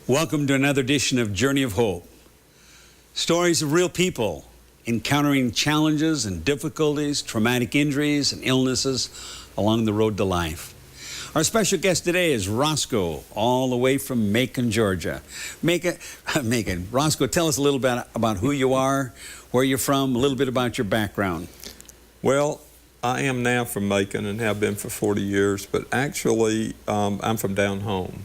Welcome to another edition of Journey of Hope. Stories of real people encountering challenges and difficulties, traumatic injuries and illnesses along the road to life. Our special guest today is Roscoe, all the way from Macon, Georgia. Macon, Roscoe, tell us a little bit about who you are, where you're from, a little bit about your background. Well, I am now from Macon and have been for 40 years, but actually I'm from down home.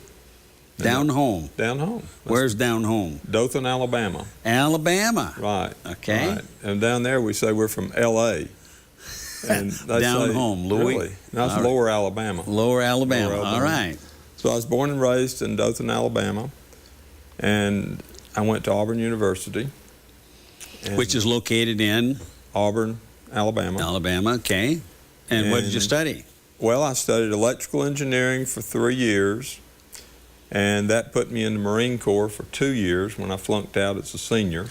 Down home? Down home. Where's down home? Dothan, Alabama. Alabama. Right. Okay. Right. And down there we say we're from L.A. And they down say, home, Louis? Really? That's Lower Alabama. Lower Alabama. Lower Alabama. All right. So I was born and raised in Dothan, Alabama, and I went to Auburn University. Which is located in? Auburn, Alabama. Alabama, okay. And what did you study? Well, I studied electrical engineering for 3 years, and that put me in the Marine Corps for 2 years when I flunked out as a senior.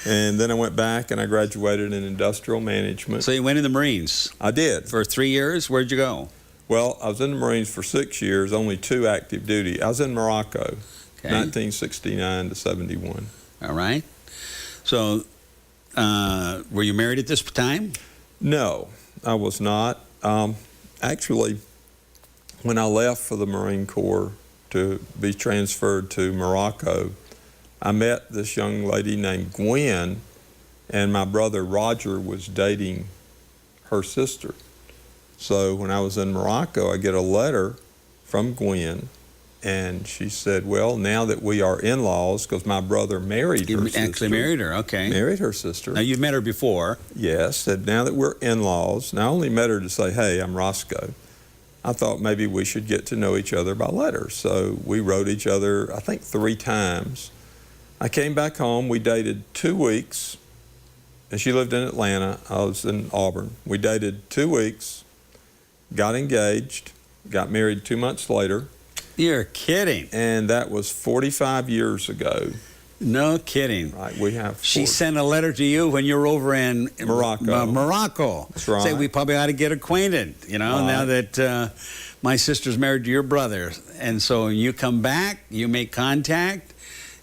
And then I went back and I graduated in industrial management. So you went in the Marines? I did. For 3 years? Where'd you go? Well, I was in the Marines for 6 years, only 2 active duty. I was in Morocco, okay. 1969 to 71. All right. So were you married at this time? No, I was not. Actually, when I left for the Marine Corps to be transferred to Morocco, I met this young lady named Gwen, and my brother Roger was dating her sister. So when I was in Morocco, I get a letter from Gwen, and she said, well, now that we are in-laws, because my brother married her sister. You actually married her, okay. Married her sister. Now, you've met her before. Yes, said now that we're in-laws, and I only met her to say, hey, I'm Roscoe. I thought maybe we should get to know each other by letter. So we wrote each other, I think, 3 times. I came back home, we dated 2 weeks, and she lived in Atlanta, I was in Auburn. We dated 2 weeks, got engaged, got married 2 months later. You're kidding. And that was 45 years ago. No kidding. Right, we have. She sent a letter to you when you were over in Morocco. Morocco. That's right. Say we probably ought to get acquainted, you know, right. Now that my sister's married to your brother. And so you come back, you make contact,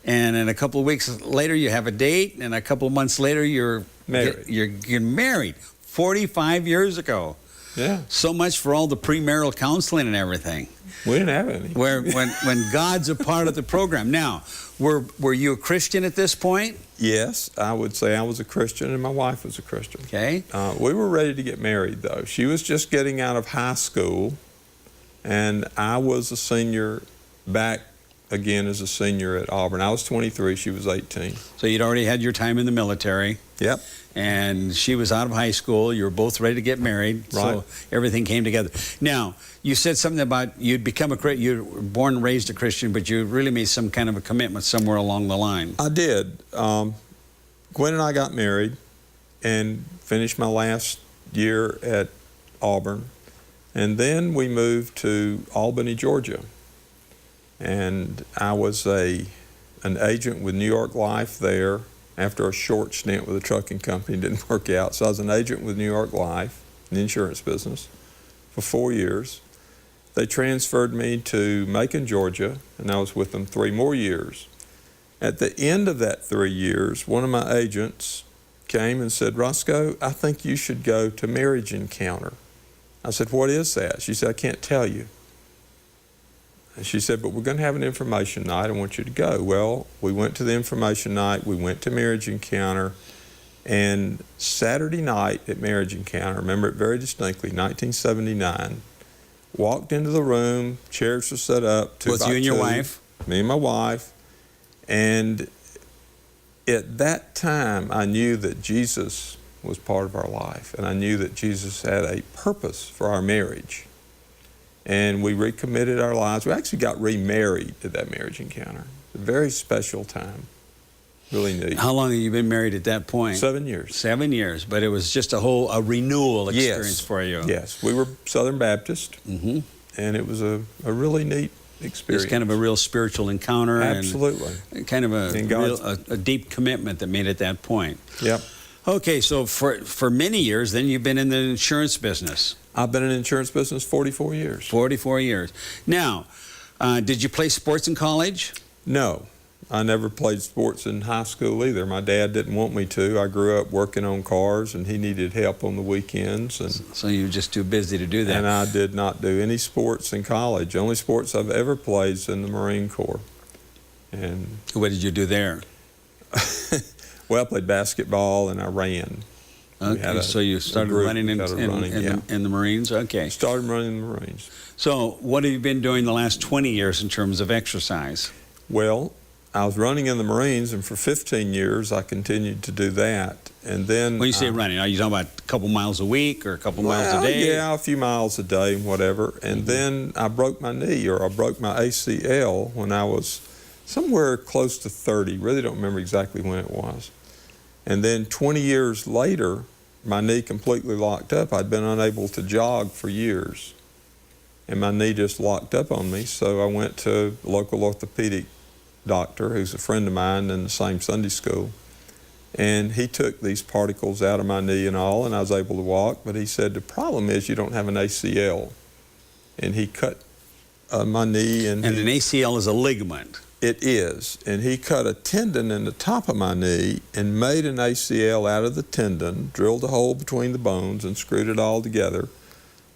and then a couple of weeks later you have a date, and a couple of months later you're married. You're married 45 years ago. Yeah. So much for all the premarital counseling and everything. We didn't have any. When God's a part of the program. Now, were you a Christian at this point? Yes, I would say I was a Christian, and my wife was a Christian. Okay. We were ready to get married, though. She was just getting out of high school, and I was a senior, back again as a senior at Auburn. I was 23, she was 18. So you'd already had your time in the military. Yep. And she was out of high school. You were both ready to get married. Right. So everything came together. Now, you said something about you were born and raised a Christian, but you really made some kind of a commitment somewhere along the line. I did. Gwen and I got married and finished my last year at Auburn. And then we moved to Albany, Georgia. And I was an agent with New York Life there. After a short stint with a trucking company, it didn't work out. So I was an agent with New York Life in the insurance business for 4 years. They transferred me to Macon, Georgia, and I was with them 3 more years. At the end of that 3 years, one of my agents came and said, Roscoe, I think you should go to Marriage Encounter. I said, what is that? She said, I can't tell you. And she said, but we're going to have an information night. I want you to go. Well, we went to the information night. We went to Marriage Encounter. And Saturday night at Marriage Encounter, I remember it very distinctly, 1979, walked into the room, chairs were set up. Was you and your wife? Me and my wife. And at that time, I knew that Jesus was part of our life. And I knew that Jesus had a purpose for our marriage. And we recommitted our lives. We actually got remarried at that Marriage Encounter. A very special time. Really neat. How long have you been married at that point? 7 years. 7 years, but it was just a renewal experience for you. Yes, we were Southern Baptist, and it was a really neat experience. It's kind of a real spiritual encounter. Absolutely. And kind of a deep commitment that made at that point. Yep. Okay, so for many years, then you've been in the insurance business. I've been in the insurance business 44 years. 44 years. Now, Did you play sports in college? No, I never played sports in high school either. My dad didn't want me to. I grew up working on cars, and he needed help on the weekends. And So you were just too busy to do that. And I did not do any sports in college. The only sports I've ever played is in the Marine Corps. And What did you do there? well, I played basketball and I ran. Okay, so you started running in the Marines? Okay. Started running in the Marines. So what have you been doing the last 20 years in terms of exercise? Well, I was running in the Marines, and for 15 years I continued to do that. And then When you say running, are you talking about a couple miles a week or a couple miles a day? Yeah, a few miles a day, whatever. And then I broke my knee, or I broke my ACL when I was somewhere close to 30. Really don't remember exactly when it was. And then 20 years later, my knee completely locked up. I'd been unable to jog for years, and my knee just locked up on me. So I went to a local orthopedic doctor who's a friend of mine in the same Sunday school, and he took these particles out of my knee and all, and I was able to walk. But he said, the problem is you don't have an ACL. And he cut my knee. And an ACL is a ligament. It is. And he cut a tendon in the top of my knee and made an ACL out of the tendon, drilled a hole between the bones and screwed it all together.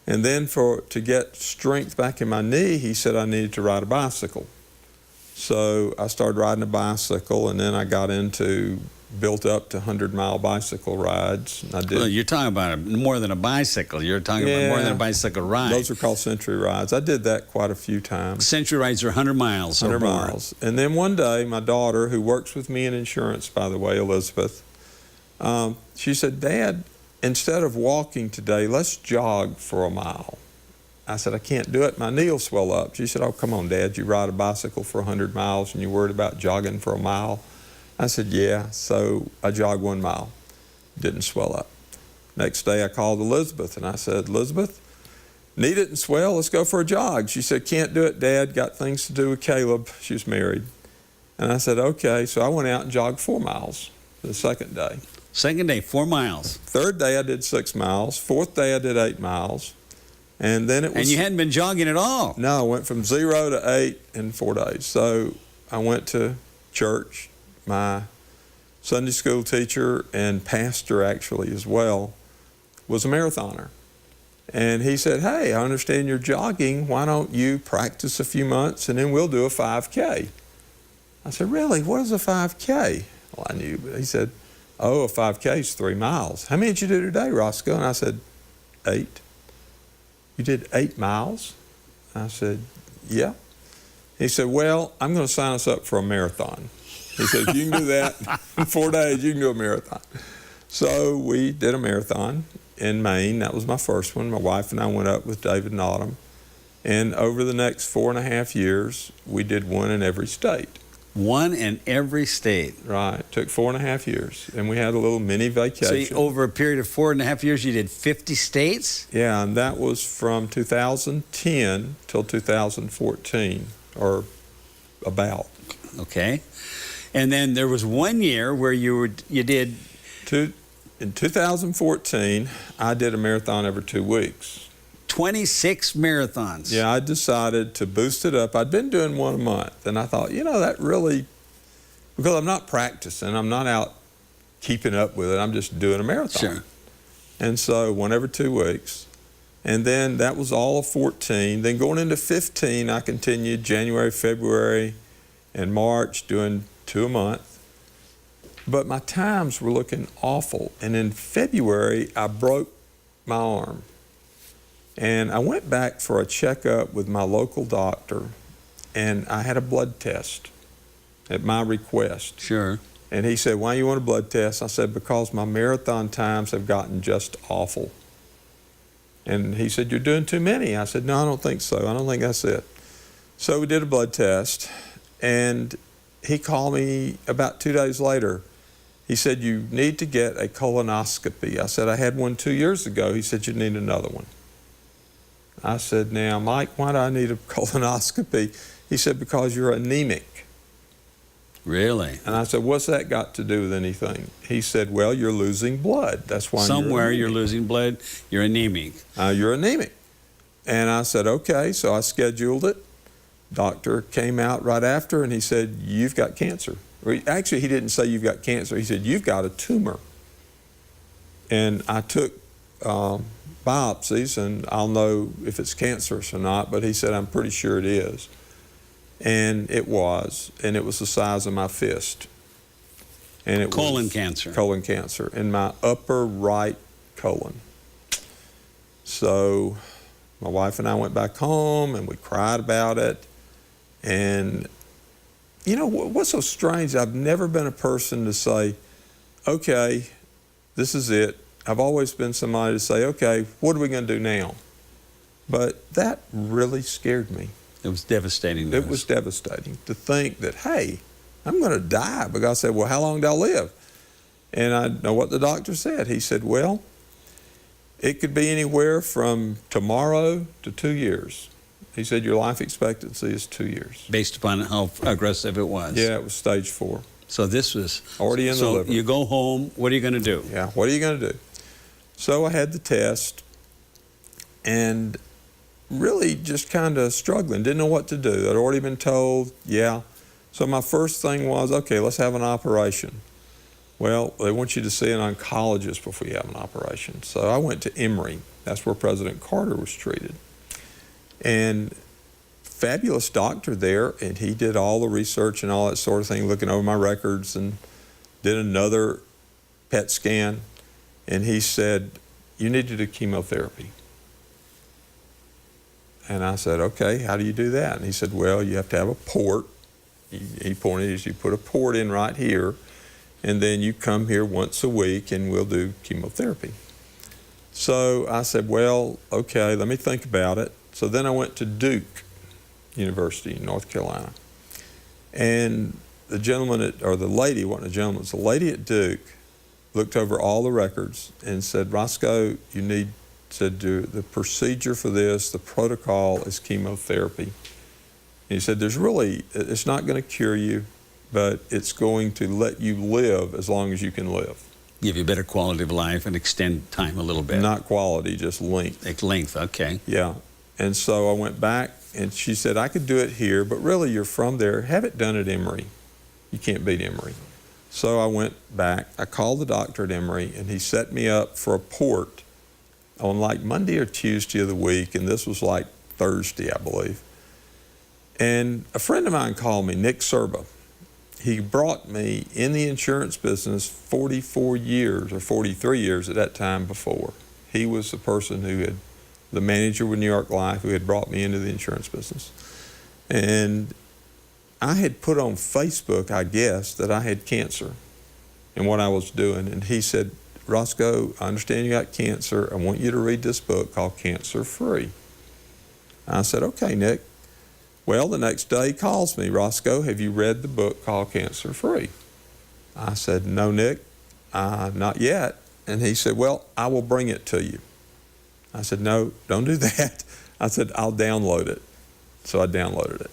And then to get strength back in my knee, he said I needed to ride a bicycle. So I started riding a bicycle, and then I built up to 100-mile bicycle rides. And I did. Well, you're talking about more than a bicycle. You're talking about more than a bicycle ride. Those are called century rides. I did that quite a few times. Century rides are 100 miles 100 or more. miles. And then one day, my daughter, who works with me in insurance, by the way, Elizabeth, she said, Dad, instead of walking today, let's jog for a mile. I said, I can't do it. My knee will swell up. She said, oh, come on, Dad. You ride a bicycle for 100 miles and you're worried about jogging for a mile? I said, yeah. So I jogged 1 mile. Didn't swell up. Next day, I called Elizabeth and I said, Elizabeth, knee didn't swell. Let's go for a jog. She said, can't do it, Dad. Got things to do with Caleb. She was married. And I said, okay. So I went out and jogged 4 miles the second day. Second day, 4 miles. Third day, I did 6 miles. Fourth day, I did 8 miles. And then it was... And you hadn't been jogging at all. No, I went from 0 to 8 in 4 days. So I went to church. My Sunday school teacher and pastor, actually, as well, was a marathoner. And he said, hey, I understand you're jogging. Why don't you practice a few months and then we'll do a 5K? I said, really? What is a 5K? Well, I knew, but he said, oh, a 5K is 3 miles. How many did you do today, Roscoe? And I said, 8. You did 8 miles? I said, yeah. He said, well, I'm going to sign us up for a marathon. He said, if you can do that in 4 days, you can do a marathon. So we did a marathon in Maine. That was my first one. My wife and I went up with David and Autumn. And over the next 4.5 years, we did one in every state. One in every state. Right. It took 4.5 years. And we had a little mini vacation. So over a period of 4.5 years, you did 50 states? Yeah, and that was from 2010 till 2014, or about. Okay. And then there was 1 year where you did... In 2014, I did a marathon every 2 weeks. 26 marathons. Yeah, I decided to boost it up. I'd been doing one a month, and I thought, that really, because I'm not practicing, I'm not out keeping up with it, I'm just doing a marathon. Sure. And so one every 2 weeks. And then that was all of 14. Then going into 15, I continued January, February, and March, doing 2 a month. But my times were looking awful. And in February, I broke my arm. And I went back for a checkup with my local doctor, and I had a blood test at my request. Sure. And he said, why do you want a blood test? I said, because my marathon times have gotten just awful. And he said, you're doing too many. I said, no, I don't think so. I don't think that's it. So we did a blood test, and he called me about 2 days later. He said, you need to get a colonoscopy. I said, I had one 2 years ago. He said, you need another one. I said, now, Mike, why do I need a colonoscopy? He said, because you're anemic. Really? And I said, what's that got to do with anything? He said, well, you're losing blood. That's why Somewhere you're losing blood, you're anemic. You're anemic. And I said, okay. So I scheduled it. doctor came out right after and he said, "You've got cancer." Actually, he didn't say you've got cancer. He said, "You've got a tumor." And I took biopsies, and I'll know if it's cancerous or not, but he said, "I'm pretty sure it is." And it was the size of my fist. And it Colon was cancer. Colon cancer in my upper right colon. So my wife and I went back home and we cried about it. And you know what's so strange? I've never been a person to say, "Okay, this is it." I've always been somebody to say, "Okay, what are we going to do now?" But that really scared me. It was devastating news. It was devastating to think that, hey, I'm going to die. Because I said, "Well, how long do I live?" And I know what the doctor said. He said, "Well, it could be anywhere from tomorrow to 2 years." He said, "Your life expectancy is 2 years." Based upon how aggressive it was. Yeah, it was stage 4. So this was already in the liver. So you go home, what are you going to do? Yeah, what are you going to do? So I had the test and really just kind of struggling, didn't know what to do. I'd already been told, yeah. So my first thing was, okay, let's have an operation. Well, they want you to see an oncologist before you have an operation. So I went to Emory. That's where President Carter was treated. And fabulous doctor there, and he did all the research and all that sort of thing, looking over my records, and did another PET scan. And he said, "You need to do chemotherapy." And I said, "Okay, how do you do that?" And he said, "Well, you have to have a port." He pointed as you put a port in right here, and then you come here once a week and we'll do chemotherapy. So I said, "Well, okay, let me think about it." So then I went to Duke University in North Carolina. And the gentleman, or the lady, wasn't a gentleman, it was the lady at Duke, looked over all the records and said, "Roscoe, you need to do the procedure for this, the protocol is chemotherapy." And he said, it's not going to cure you, but it's going to let you live as long as you can live. Give you a better quality of life and extend time a little bit. Not quality, just length. Length, okay. Yeah. And so I went back and she said, "I could do it here, but really you're from there. Have it done at Emory. You can't beat Emory." So I went back. I called the doctor at Emory and he set me up for a port on like Monday or Tuesday of the week, and this was like Thursday, I believe. And a friend of mine called me, Nick Serba. He brought me in the insurance business 44 years or 43 years at that time before. He was the person the manager with New York Life, who had brought me into the insurance business. And I had put on Facebook, I guess, that I had cancer and what I was doing. And he said, "Roscoe, I understand you got cancer. I want you to read this book called Cancer Free." I said, "Okay, Nick." Well, the next day he calls me, "Roscoe, have you read the book called Cancer Free?" I said, "No, Nick, not yet." And he said, "Well, I will bring it to you." I said, "No, don't do that." I said, "I'll download it." So I downloaded it.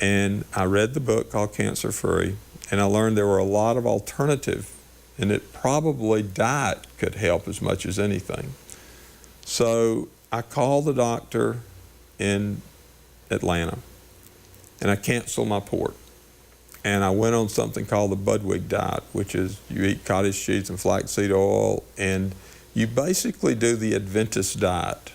And I read the book called Cancer Free, and I learned there were a lot of alternatives, and that probably diet could help as much as anything. So I called the doctor in Atlanta, and I canceled my port. And I went on something called the Budwig diet, which is you eat cottage cheese and flaxseed oil, and you basically do the Adventist diet.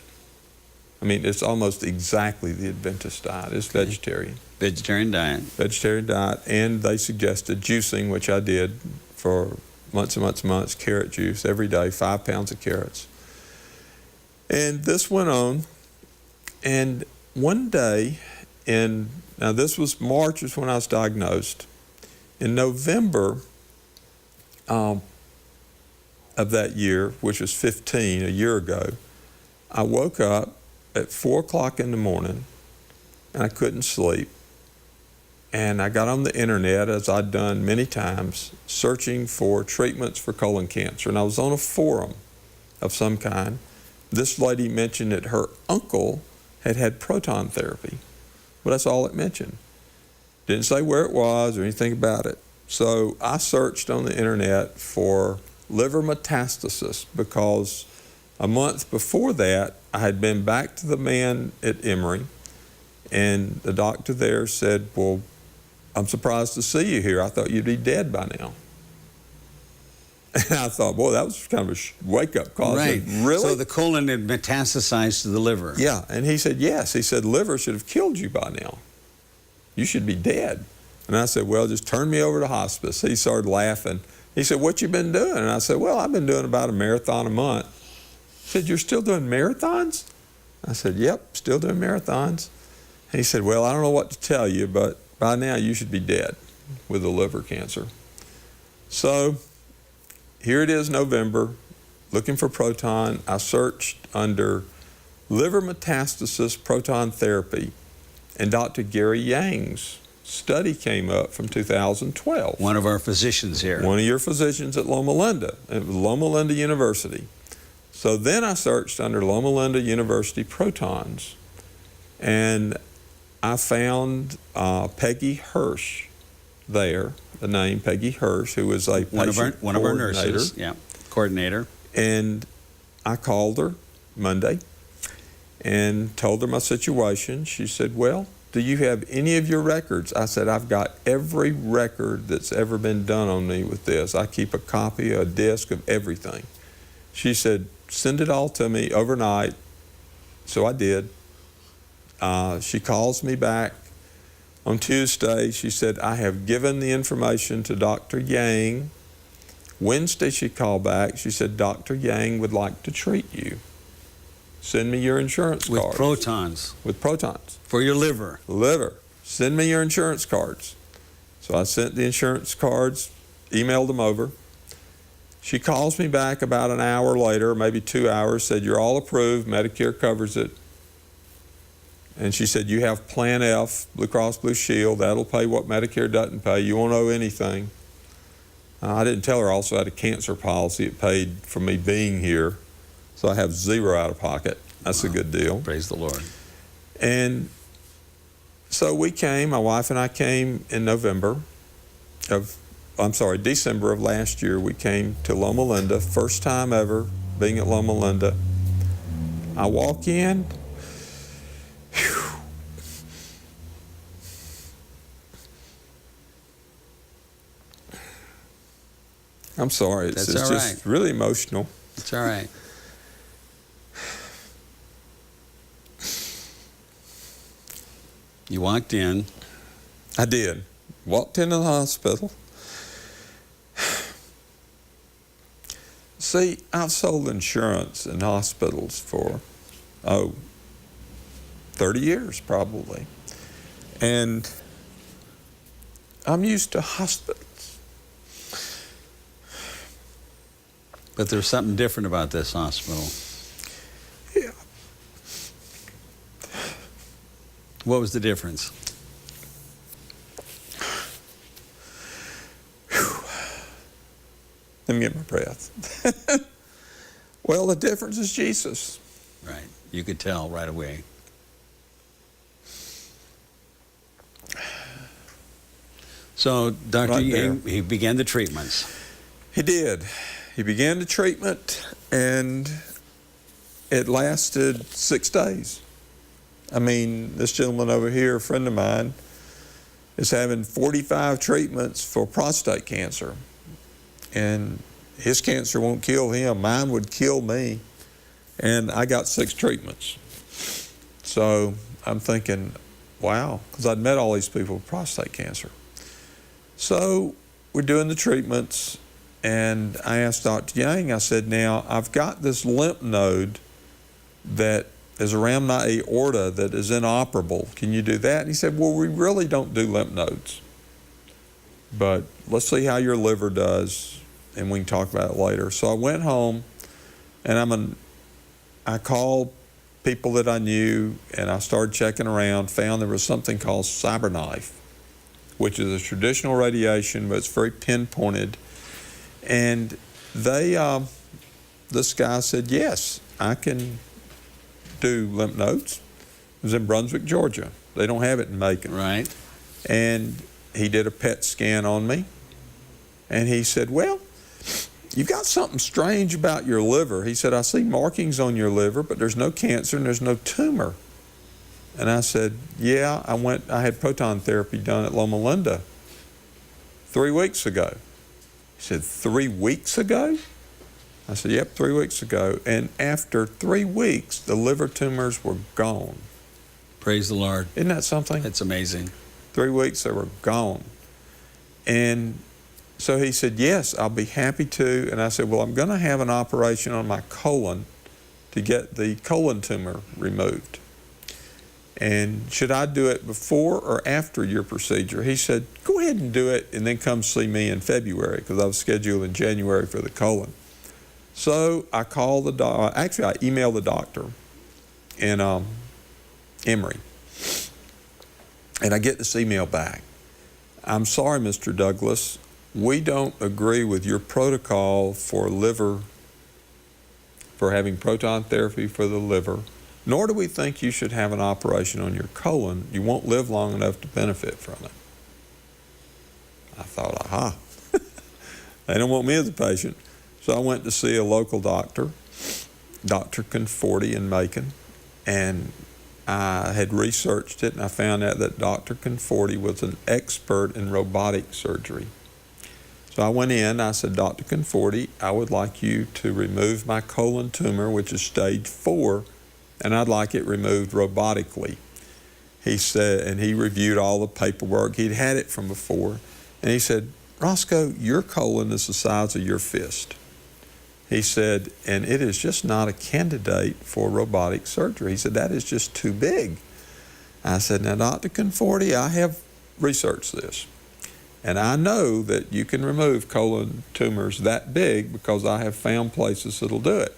I mean, it's almost exactly the Adventist diet. It's vegetarian. Vegetarian diet. Vegetarian diet, and they suggested juicing, which I did for months and months and months, carrot juice every day, 5 pounds of carrots. And this went on, and one day now this was March is when I was diagnosed. In November of that year, which was 15, a year ago, I woke up at 4 o'clock in the morning and I couldn't sleep. And I got on the internet, as I'd done many times, searching for treatments for colon cancer. And I was on a forum of some kind. This lady mentioned that her uncle had had proton therapy. But that's all it mentioned. Didn't say where it was or anything about it. So I searched on the internet for liver metastasis, because a month before that, I had been back to the man at Emory, And the doctor there said, well, I'm surprised to see you here. I thought you'd be dead by now. And I thought, boy, that was kind of a wake-up call. Right. I said, really? So the colon had metastasized to the liver. Yeah. And he said, yes. He said, liver should have killed you by now. You should be dead. And I said, well, just turn me over to hospice. He started laughing. He said, what you been doing? And I said, well, I've been doing about a marathon a month. He said, you're still doing marathons? I said, yep, still doing marathons. He said, well, I don't know what to tell you, but by now you should be dead with the liver cancer. So here it is, November, looking for proton. I searched under liver metastasis proton therapy, and Dr. Gary Yang's study came up from 2012. One of our physicians here. One of your physicians at Loma Linda, at Loma Linda University. So then I searched under Loma Linda University protons, and I found Peggy Hirsch there, the name Peggy Hirsch, who was a one of our nurses, coordinator. And I called her Monday and told her my situation. She said, well, do you have any of your records? I said, I've got every record that's ever been done on me with this. I keep a copy, a disc of everything. She said, send it all to me overnight. So I did. She calls me back on Tuesday. She said, I have given the information to Dr. Yang. Wednesday she called back. She said, Dr. Yang would like to treat you. Send me your insurance cards. With protons. With protons. For your liver. Liver. Send me your insurance cards. So I sent the insurance cards, emailed them over. She calls me back about an hour later, maybe 2 hours, said, you're all approved, Medicare covers it. And she said, you have Plan F, Blue Cross Blue Shield, that'll pay what Medicare doesn't pay, you won't owe anything. I didn't tell her I also had a cancer policy. It paid for me being here, so I have zero out of pocket. That's a good deal. Praise the Lord. And so we came, my wife and I came in December of last year. We came to Loma Linda, first time ever being at Loma Linda. I walk in, whew. I'm sorry, it's just really emotional. It's all right. You walked in. I did. Walked into the hospital. See, I've sold insurance in hospitals for, 30 years probably. And I'm used to hospitals. But there's something different about this hospital. Yeah. What was the difference? Let me get my breath. Well, the difference is Jesus. Right. You could tell right away. So Dr. Yang, he began the treatments. He did. He began the treatment, and it lasted 6 days. I mean, this gentleman over here, a friend of mine, is having 45 treatments for prostate cancer. And his cancer won't kill him. Mine would kill me. And I got 6 treatments. So I'm thinking, wow, because I'd met all these people with prostate cancer. So we're doing the treatments, and I asked Dr. Yang, I said, now I've got this lymph node that is around my aorta that is inoperable. Can you do that? And he said, well, we really don't do lymph nodes. But let's see how your liver does, and we can talk about it later. So I went home, and I called people that I knew, and I started checking around, found there was something called CyberKnife, which is a traditional radiation, but it's very pinpointed. And this guy said, yes, I can do lymph nodes. It was in Brunswick, Georgia. They don't have it in Macon. Right. And he did a PET scan on me, and he said, well, you've got something strange about your liver. He said, I see markings on your liver, but there's no cancer and there's no tumor. And I said, yeah, I had proton therapy done at Loma Linda 3 weeks ago. He said, 3 weeks ago? I said, yep, 3 weeks ago. And after 3 weeks, the liver tumors were gone. Praise the Lord. Isn't that something? It's amazing. 3 weeks, they were gone. And so he said, yes, I'll be happy to. And I said, well, I'm going to have an operation on my colon to get the colon tumor removed. And should I do it before or after your procedure? He said, go ahead and do it and then come see me in February, because I was scheduled in January for the colon. So I called the doctor. Actually, I emailed the doctor in Emory. And I get this email back. I'm sorry, Mr. Douglas, we don't agree with your protocol for having proton therapy for the liver, nor do we think you should have an operation on your colon. You won't live long enough to benefit from it. I thought, aha, they don't want me as a patient. So I went to see a local doctor, Dr. Conforti in Macon, and I had researched it, and I found out that Dr. Conforti was an expert in robotic surgery. So I went in, I said, Dr. Conforti, I would like you to remove my colon tumor, which is stage 4, and I'd like it removed robotically. He said, and he reviewed all the paperwork. He'd had it from before. And he said, Roscoe, your colon is the size of your fist. He said, and it is just not a candidate for robotic surgery. He said, that is just too big. I said, now, Dr. Conforti, I have researched this. And I know that you can remove colon tumors that big because I have found places that'll do it.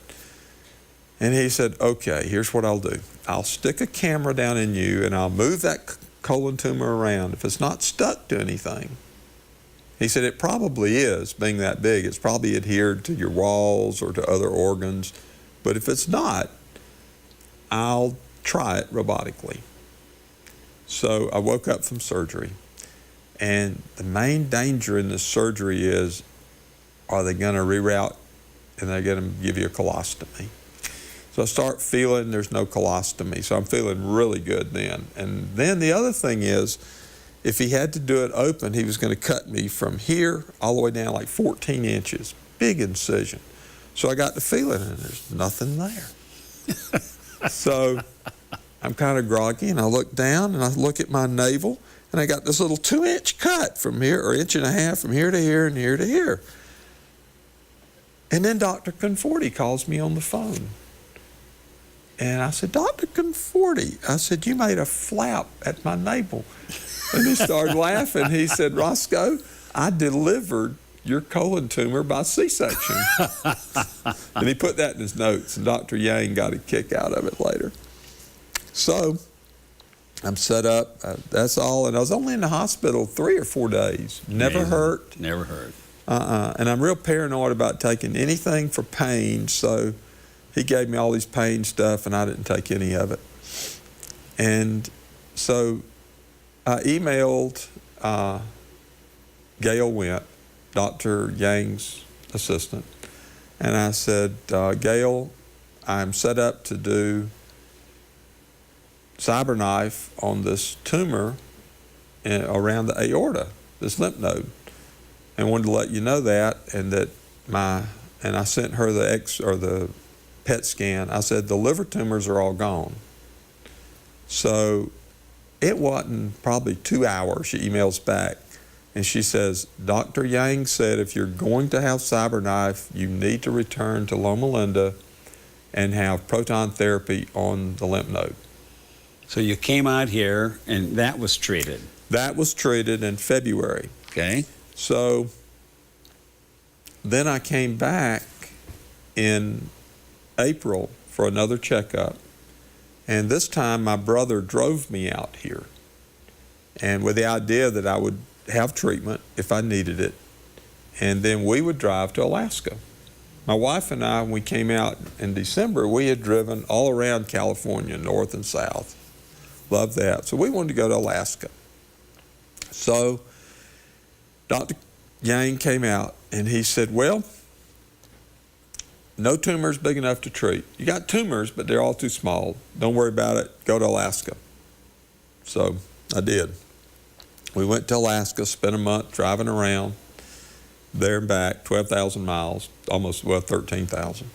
And he said, okay, here's what I'll do. I'll stick a camera down in you and I'll move that colon tumor around. If it's not stuck to anything, he said, it probably is, being that big. It's probably adhered to your walls or to other organs. But if it's not, I'll try it robotically. So I woke up from surgery. And the main danger in this surgery is, are they going to reroute and they're going to give you a colostomy? So I start feeling there's no colostomy. So I'm feeling really good then. And then the other thing is, if he had to do it open, he was going to cut me from here all the way down like 14 inches. Big incision. So I got to feeling and there's nothing there. So I'm kind of groggy and I look down and I look at my navel and I got this little 2-inch cut from here, or 1.5 inches from here to here and here to here. And then Dr. Conforti calls me on the phone. And I said, Dr. Conforti, I said, you made a flap at my navel. And he started laughing. He said, Roscoe, I delivered your colon tumor by C-section. And he put that in his notes, and Dr. Yang got a kick out of it later. So I'm set up, that's all, and I was only in the hospital 3 or 4 days. Never hurt. Never hurt. And I'm real paranoid about taking anything for pain, so he gave me all these pain stuff, and I didn't take any of it. And so I emailed Gail Went, Dr. Yang's assistant, and I said, Gail, I'm set up to do cyberknife on this tumor around the aorta, this lymph node, and wanted to let you know that, and that and I sent her the PET scan. I said the liver tumors are all gone. So it wasn't probably 2 hours. She emails back and she says, Dr. Yang said if you're going to have cyberknife, you need to return to Loma Linda and have proton therapy on the lymph node. So you came out here and that was treated. That was treated in February. Okay. So then I came back in April for another checkup. And this time my brother drove me out here, and with the idea that I would have treatment if I needed it. And then we would drive to Alaska. My wife and I, when we came out in December, we had driven all around California, north and south. Loved that. So we wanted to go to Alaska. So Dr. Yang came out and he said, well, no tumors big enough to treat. You got tumors, but they're all too small. Don't worry about it. Go to Alaska. So I did. We went to Alaska, spent a month driving around there and back, 12,000 miles, almost, well, 13,000.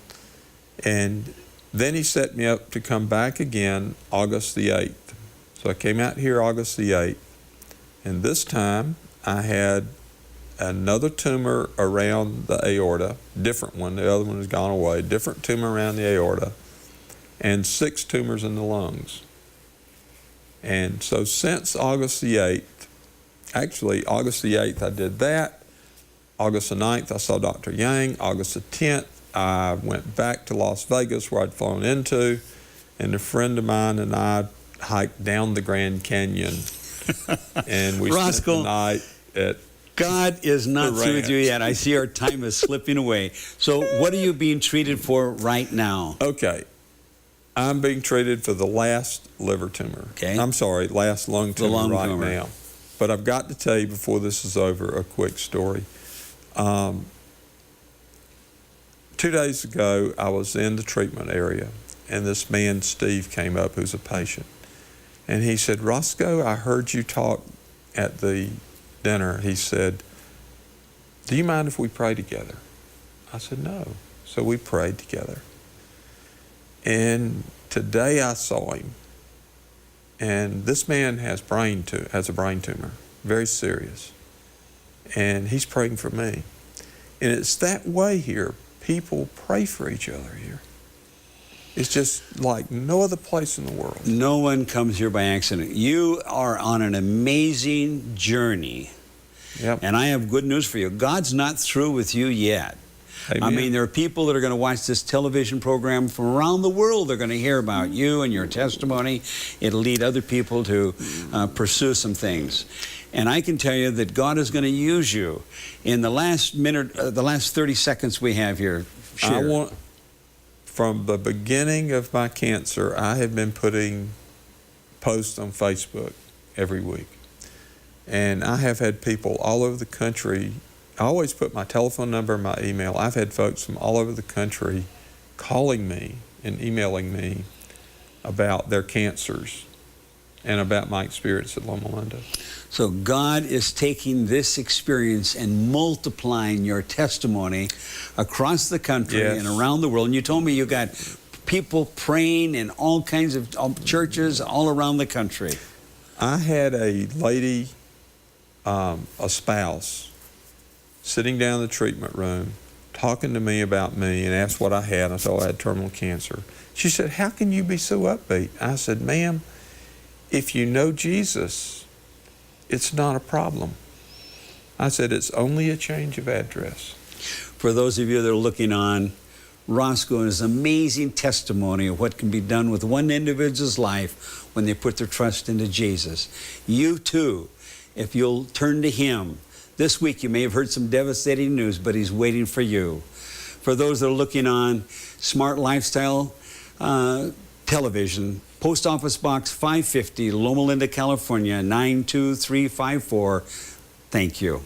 And then he set me up to come back again August the 8th. So I came out here August the 8th, and this time I had another tumor around the aorta, different one, the other one has gone away, different tumor around the aorta, and 6 tumors in the lungs. And so since August the 8th, actually August the 8th I did that, August the 9th I saw Dr. Yang, August the 10th I went back to Las Vegas where I'd flown into, and a friend of mine and I hiked down the Grand Canyon, and we spent the night at God is not through with you yet. I see our time is slipping away. So what are you being treated for right now? Okay. I'm being treated for the last liver tumor. Okay. I'm sorry, last lung tumor tumor. now. But I've got to tell you before this is over a quick story. 2 days ago, I was in the treatment area, and this man, Steve, came up, who's a patient. And he said, Roscoe, I heard you talk at the dinner. He said, do you mind if we pray together? I said, no. So we prayed together. And today I saw him. And this man has a brain tumor, very serious. And he's praying for me. And it's that way here. People pray for each other here. It's just like no other place in the world. No one comes here by accident. You are on an amazing journey. Yep. And I have good news for you. God's not through with you yet. Amen. I mean, there are people that are going to watch this television program from around the world. They're going to hear about you and your testimony. It'll lead other people to pursue some things. And I can tell you that God is going to use you. In the last minute, the last 30 seconds we have here, share. From the beginning of my cancer, I have been putting posts on Facebook every week. And I have had people all over the country. I always put my telephone number and my email. I've had folks from all over the country calling me and emailing me about their cancers and about my experience at Loma Linda. So God is taking this experience and multiplying your testimony across the country and around the world. And you told me you got people praying in all kinds of churches all around the country. I had a lady, a spouse, sitting down in the treatment room, talking to me about me, and asked what I had. I told her I had terminal cancer. She said, how can you be so upbeat? I said, ma'am, if you know Jesus, it's not a problem. I said, it's only a change of address. For those of you that are looking on, Roscoe is an amazing testimony of what can be done with one individual's life when they put their trust into Jesus. You too, if you'll turn to Him. This week you may have heard some devastating news, but He's waiting for you. For those that are looking on Smart Lifestyle Television, Post Office Box 550, Loma Linda, California, 92354. Thank you.